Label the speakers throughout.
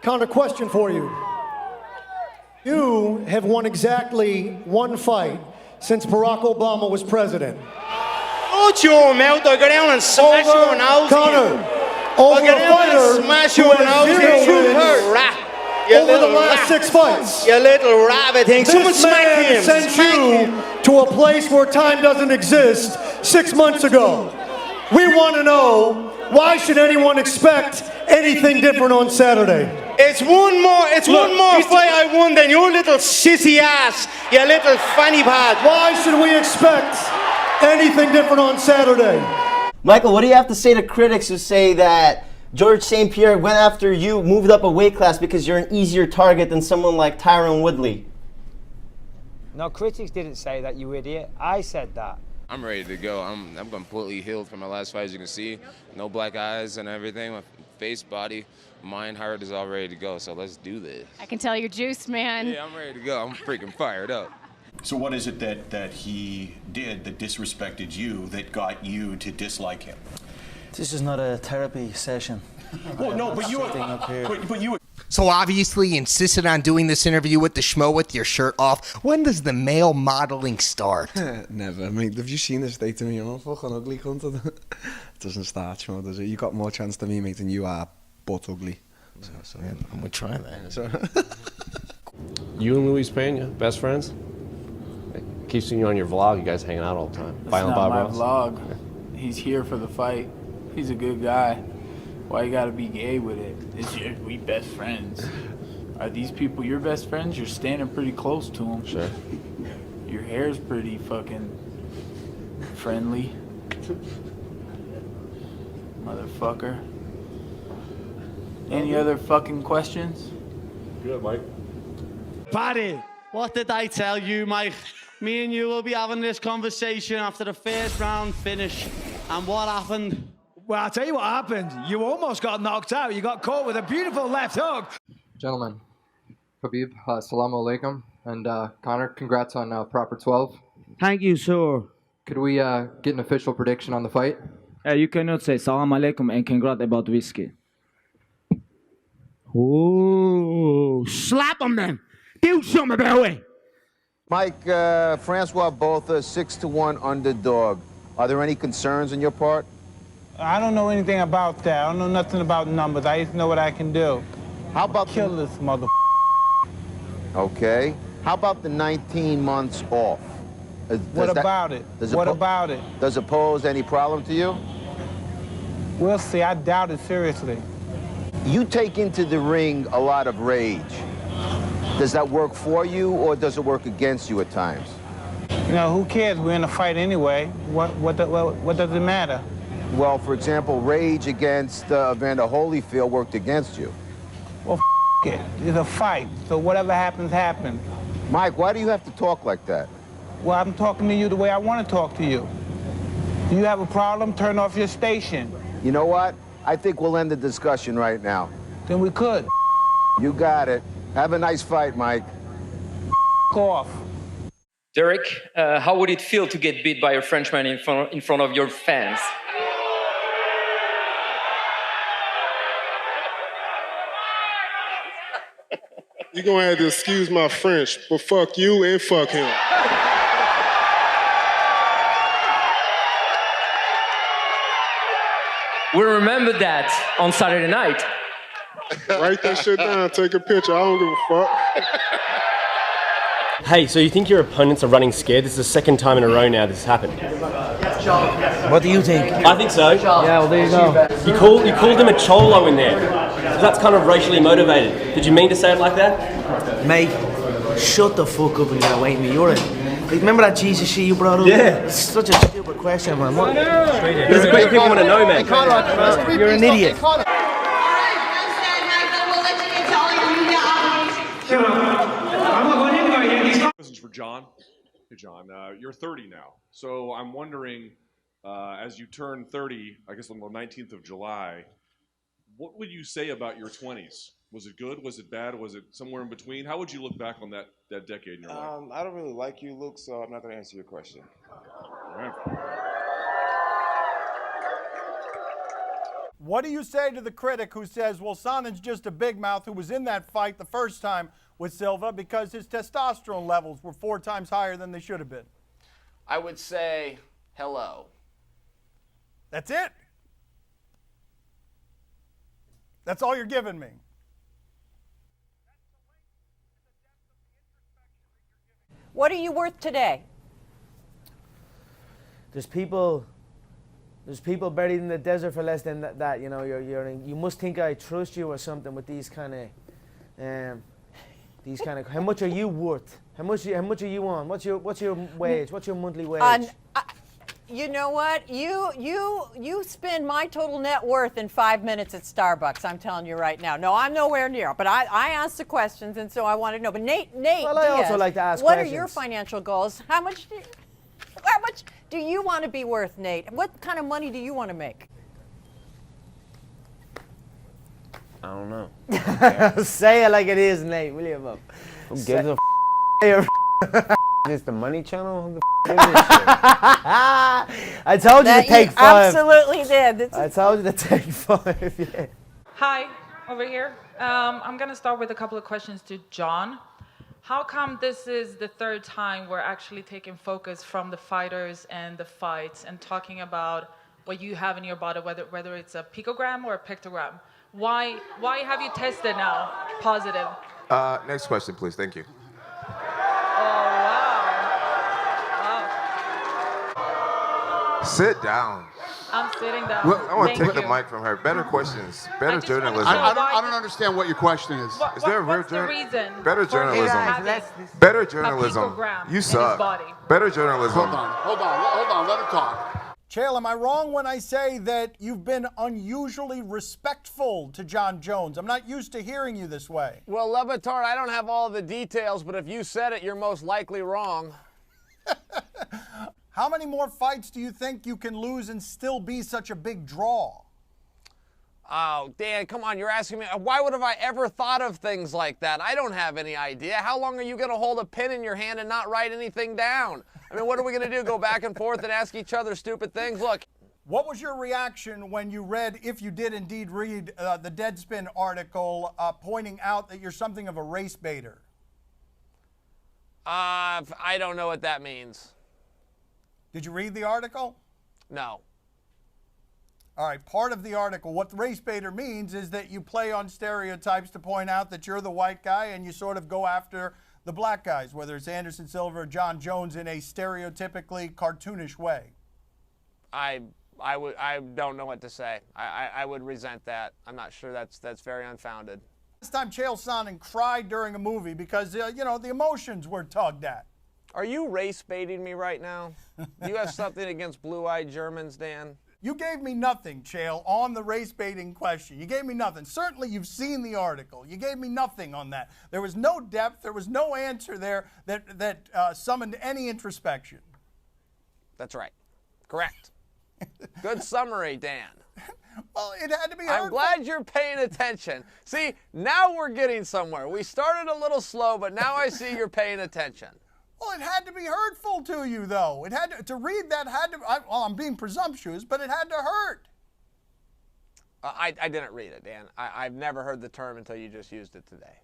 Speaker 1: Connor, question for you. You have won exactly one fight since Barack Obama was president.
Speaker 2: Shut your mouth, I'll go down and smash your nose
Speaker 1: Connor,
Speaker 2: in.
Speaker 1: over
Speaker 2: I'll go
Speaker 1: a
Speaker 2: down
Speaker 1: fighter
Speaker 2: and smash
Speaker 1: who
Speaker 2: your
Speaker 1: has
Speaker 2: nose
Speaker 1: zero
Speaker 2: in, you
Speaker 1: wins
Speaker 2: rat. You
Speaker 1: over the
Speaker 2: little
Speaker 1: last
Speaker 2: rat.
Speaker 1: 6 fights.
Speaker 2: You little rabbit thing. Someone
Speaker 1: This
Speaker 2: smack
Speaker 1: man
Speaker 2: him.
Speaker 1: sent
Speaker 2: Smack him.
Speaker 1: you to a place where time doesn't exist 6 months ago. We want to know, why should anyone expect anything different on Saturday?
Speaker 2: It's one more fight I won than your little sissy ass, you little fanny pad.
Speaker 1: Why should we expect anything different on Saturday?
Speaker 3: Michael, what do you have to say to critics who say that George St. Pierre went after you, moved up a weight class because you're an easier target than someone like Tyron Woodley?
Speaker 4: No, critics didn't say that, you idiot. I said that.
Speaker 5: I'm ready to go. I'm completely healed from my last fight, as you can see. No black eyes and everything. My face, body, mind, heart is all ready to go. So let's do this.
Speaker 6: I can tell you're juiced, man.
Speaker 5: Yeah, I'm ready to go. I'm freaking fired up.
Speaker 7: So what is it that he did that disrespected you that got you to dislike him?
Speaker 8: This is not a therapy session.
Speaker 7: Well, no, but you.
Speaker 9: So obviously you insisted on doing this interview with the schmo with your shirt off. When does the male modeling start?
Speaker 10: Never. I mean, have you seen the state of me? I'm fucking ugly, cunt. It doesn't start, schmo, does it? You got more chance than me, mate, and you are butt ugly.
Speaker 9: So yeah, I'm gonna try that.
Speaker 10: So.
Speaker 11: You and Luis Pena, best friends? I keep seeing you on your vlog. You guys hanging out all the time.
Speaker 12: That's
Speaker 11: Violent
Speaker 12: not
Speaker 11: Bob
Speaker 12: my
Speaker 11: Ross.
Speaker 12: vlog. He's here for the fight. He's a good guy. Why you gotta be gay with it? We best friends. Are these people your best friends? You're standing pretty close to them.
Speaker 11: Sure.
Speaker 12: Your hair's pretty fucking friendly. Motherfucker. Any other fucking questions?
Speaker 11: Good, Mike.
Speaker 13: Paddy, what did I tell you, Mike? Me and you will be having this conversation after the first round finish. And what happened?
Speaker 14: Well, I'll tell you what happened. You almost got knocked out. You got caught with a beautiful left hook.
Speaker 15: Gentlemen, Khabib, assalamu alaikum. And Connor, congrats on proper 12.
Speaker 13: Thank you, sir.
Speaker 15: Could we get an official prediction on the fight?
Speaker 13: You cannot say salam alaikum and congrats about whiskey. Oh, slap him then. Do something about it.
Speaker 16: Mike, Francois Botha, 6-1 underdog. Are there any concerns on your part?
Speaker 17: I don't know anything about that. I don't know nothing about numbers. I just know what I can do.
Speaker 16: How about
Speaker 17: kill this mother?
Speaker 16: Okay. How about the 19 months off?
Speaker 17: What about it? What about it?
Speaker 16: Does it pose any problem to you?
Speaker 17: We'll see. I doubt it seriously.
Speaker 16: You take into the ring a lot of rage. Does that work for you or does it work against you at times?
Speaker 17: You know, who cares? We're in a fight anyway. What does it matter?
Speaker 16: Well, for example, rage against Evander Holyfield worked against you.
Speaker 17: Well, it. It's a fight, so whatever happens, happens.
Speaker 16: Mike, why do you have to talk like that?
Speaker 17: Well, I'm talking to you the way I want to talk to you. Do you have a problem? Turn off your station.
Speaker 16: You know what? I think we'll end the discussion right now.
Speaker 17: Then we could.
Speaker 16: You got it. Have a nice fight, Mike.
Speaker 17: Off.
Speaker 18: Derek, how would it feel to get beat by a Frenchman in front of your fans?
Speaker 19: You're gonna have to excuse my French, but fuck you and fuck him.
Speaker 18: We'll remember that on Saturday night.
Speaker 19: Write that shit down, take a picture, I don't give a fuck.
Speaker 11: Hey, so you think your opponents are running scared? This is the second time in a row now this has happened.
Speaker 8: What do you think?
Speaker 11: I think so.
Speaker 8: Yeah, well, there you go.
Speaker 11: You called him a cholo in there. That's kind of racially motivated. Did you mean to say it like that?
Speaker 8: Mate, shut the fuck up and get away from me. You're remember that Jesus shit you brought up?
Speaker 11: Yeah.
Speaker 8: It's such a stupid question, man. What?
Speaker 11: This is what people want to know, man.
Speaker 8: You're an idiot.
Speaker 20: Questions for John. Hey, John, you're 30 now. So I'm wondering, as you turn 30, I guess on the 19th of July, what would you say about your 20s? Was it good? Was it bad? Was it somewhere in between? How would you look back on that decade in your life?
Speaker 3: I don't really like you, Luke, so I'm not going to answer your question.
Speaker 20: All right.
Speaker 6: What do you say to the critic who says, well, Sonen's just a big mouth who was in that fight the first time with Silva because his testosterone levels were 4 times higher than they should have been?
Speaker 21: I would say hello.
Speaker 6: That's it? That's all you're giving me?
Speaker 22: What are you worth today?
Speaker 8: There's people buried in the desert for less than that. You know, you must think I trust you or something with these kind of, How much are you worth? How much are you on? What's your wage? What's your monthly wage?
Speaker 22: You know what? You spend my total net worth in 5 minutes at Starbucks. I'm telling you right now. No, I'm nowhere near. But I asked the questions, and so I want to know. But Nate,
Speaker 8: well, I also like to ask
Speaker 22: what
Speaker 8: questions.
Speaker 22: are your financial goals? How much do you want to be worth, Nate? What kind of money do you want to make?
Speaker 8: I don't know. Say it like it is, Nate. Will you, Bob?
Speaker 4: Who gives a f***? Is this the Money Channel? Who the f*** is this shit?
Speaker 8: I told you to take 5.
Speaker 22: Absolutely did.
Speaker 8: I told you to take 5. Yeah.
Speaker 23: Hi, over here. I'm going to start with a couple of questions to John. How come this is the 3rd time we're actually taking focus from the fighters and the fights and talking about what you have in your body, whether it's a picogram or a pictogram? Why have you tested now positive?
Speaker 24: Next question, please. Thank you. Sit down.
Speaker 23: I'm sitting down.
Speaker 24: I want to
Speaker 23: Thank
Speaker 24: take the
Speaker 23: you.
Speaker 24: mic from her. Better questions. Better
Speaker 23: just wanna
Speaker 24: journalism.
Speaker 23: know
Speaker 24: I don't understand what your question is. Is there a real
Speaker 23: What's the reason
Speaker 24: Better
Speaker 23: for
Speaker 24: journalism.
Speaker 23: having
Speaker 24: Better
Speaker 23: a
Speaker 24: journalism.
Speaker 23: picogram in
Speaker 24: You
Speaker 23: his
Speaker 24: suck.
Speaker 23: body?
Speaker 24: Better journalism.
Speaker 6: Hold on, let him talk. Chael, am I wrong when I say that you've been unusually respectful to John Jones? I'm not used to hearing you this way.
Speaker 25: Well, Lebatard, I don't have all the details, but if you said it, you're most likely wrong.
Speaker 6: How many more fights do you think you can lose and still be such a big draw?
Speaker 25: Oh, Dan, come on, you're asking me. Why would have I ever thought of things like that? I don't have any idea. How long are you going to hold a pen in your hand and not write anything down? I mean, what are we going to do, go back and forth and ask each other stupid things? Look.
Speaker 6: What was your reaction when you read, if you did indeed read, the Deadspin article pointing out that you're something of a race baiter?
Speaker 25: I don't know what that means.
Speaker 6: Did you read the article?
Speaker 25: No.
Speaker 6: All right, part of the article, what the race baiter means is that you play on stereotypes to point out that you're the white guy and you sort of go after the black guys, whether it's Anderson Silva or John Jones, in a stereotypically cartoonish way.
Speaker 25: I don't know what to say. I would resent that. I'm not sure that's very unfounded.
Speaker 6: Last time Chael Sonnen cried during a movie because, the emotions were tugged at.
Speaker 25: Are you race baiting me right now? Do you have something against blue-eyed Germans, Dan?
Speaker 6: You gave me nothing, Chael, on the race baiting question. You gave me nothing. Certainly you've seen the article. You gave me nothing on that. There was no depth. There was no answer there that summoned any introspection.
Speaker 25: That's right. Correct. Good summary, Dan.
Speaker 6: Well, it had to be hurtful.
Speaker 25: I'm glad you're paying attention. See, now we're getting somewhere. We started a little slow, but now I see you're paying attention.
Speaker 6: Well, it had to be hurtful to you, though. It had to read that had to. I'm being presumptuous, but it had to hurt.
Speaker 25: I didn't read it, Dan. I've never heard the term until you just used it today.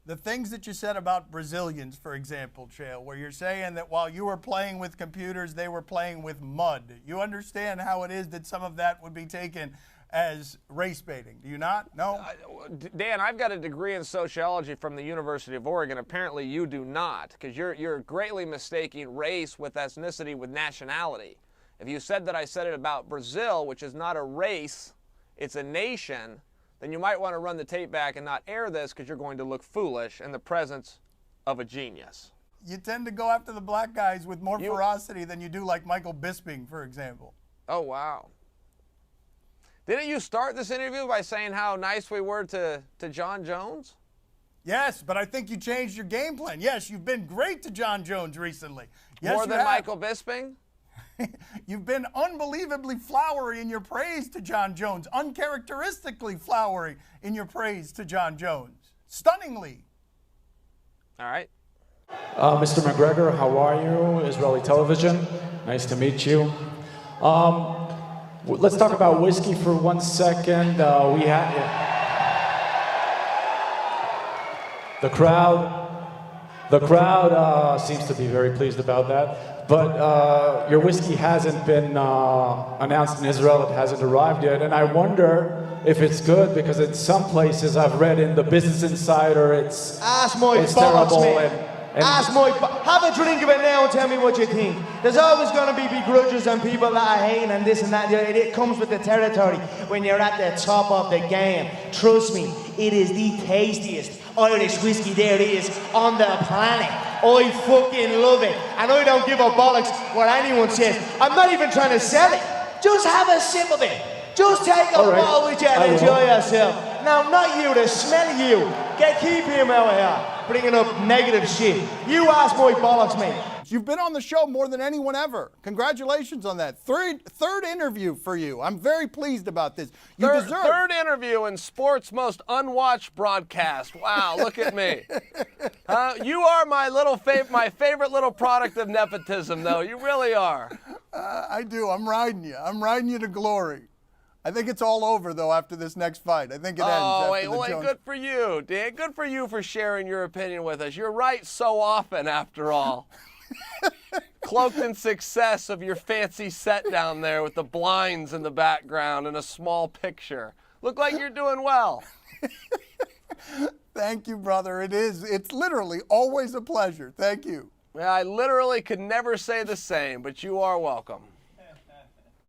Speaker 6: The things that you said about Brazilians, for example, Chael, where you're saying that while you were playing with computers, they were playing with mud. You understand how it is that some of that would be taken as race baiting, do you not? No?
Speaker 25: Dan, I've got a degree in sociology from the University of Oregon. Apparently you do not, because you're greatly mistaking race with ethnicity with nationality. If you said that I said it about Brazil, which is not a race, it's a nation, then you might want to run the tape back and not air this because you're going to look foolish in the presence of a genius.
Speaker 6: You tend to go after the black guys with more ferocity than you do like Michael Bisping, for example.
Speaker 25: Oh, wow. Didn't you start this interview by saying how nice we were to John Jones?
Speaker 6: Yes, but I think you changed your game plan. Yes, you've been great to John Jones recently. Yes,
Speaker 25: More than Michael Bisping?
Speaker 6: You've been unbelievably flowery in your praise to John Jones, uncharacteristically flowery in your praise to John Jones. Stunningly.
Speaker 25: All right.
Speaker 26: Mr. McGregor, how are you? Israeli Television. Nice to meet you.
Speaker 1: Let's talk about whiskey for 1 second. We had the crowd seems to be very pleased about that. But your whiskey hasn't been announced in Israel. It hasn't arrived yet, and I wonder if it's good, because in some places I've read in the Business Insider it's
Speaker 8: Bollocks,
Speaker 1: terrible.
Speaker 8: mate. Have a drink of it now and tell me what you think. There's always going to be begrudgers and people that are hating and this and that. It comes with the territory when you're at the top of the game. Trust me, it is the tastiest Irish whiskey there is on the planet. I fucking love it. And I don't give a bollocks what anyone says. I'm not even trying to sell it. Just have a sip of it. Just take a bottle with you and enjoy yourself. Now, not you, the smell of you. Keep him out of here. Bringing up negative shit. You ask my bollocks, mate.
Speaker 6: You've been on the show more than anyone ever. Congratulations on that. Third interview for you. I'm very pleased about this. You deserve.
Speaker 25: Third interview in sports' most unwatched broadcast. Wow, look at me. You are my favorite little product of nepotism, though. You really are.
Speaker 6: I do. I'm riding you. I'm riding you to glory. I think it's all over, though, after this next fight. I think it ends.
Speaker 25: Oh, wait,
Speaker 6: Jones.
Speaker 25: good for you, Dan. Good for you for sharing your opinion with us. You're right so often, after all. Cloaked in success of your fancy set down there with the blinds in the background and a small picture. Look like you're doing well.
Speaker 6: Thank you, brother. It's literally always a pleasure. Thank you.
Speaker 25: Yeah, I literally could never say the same, but you are welcome.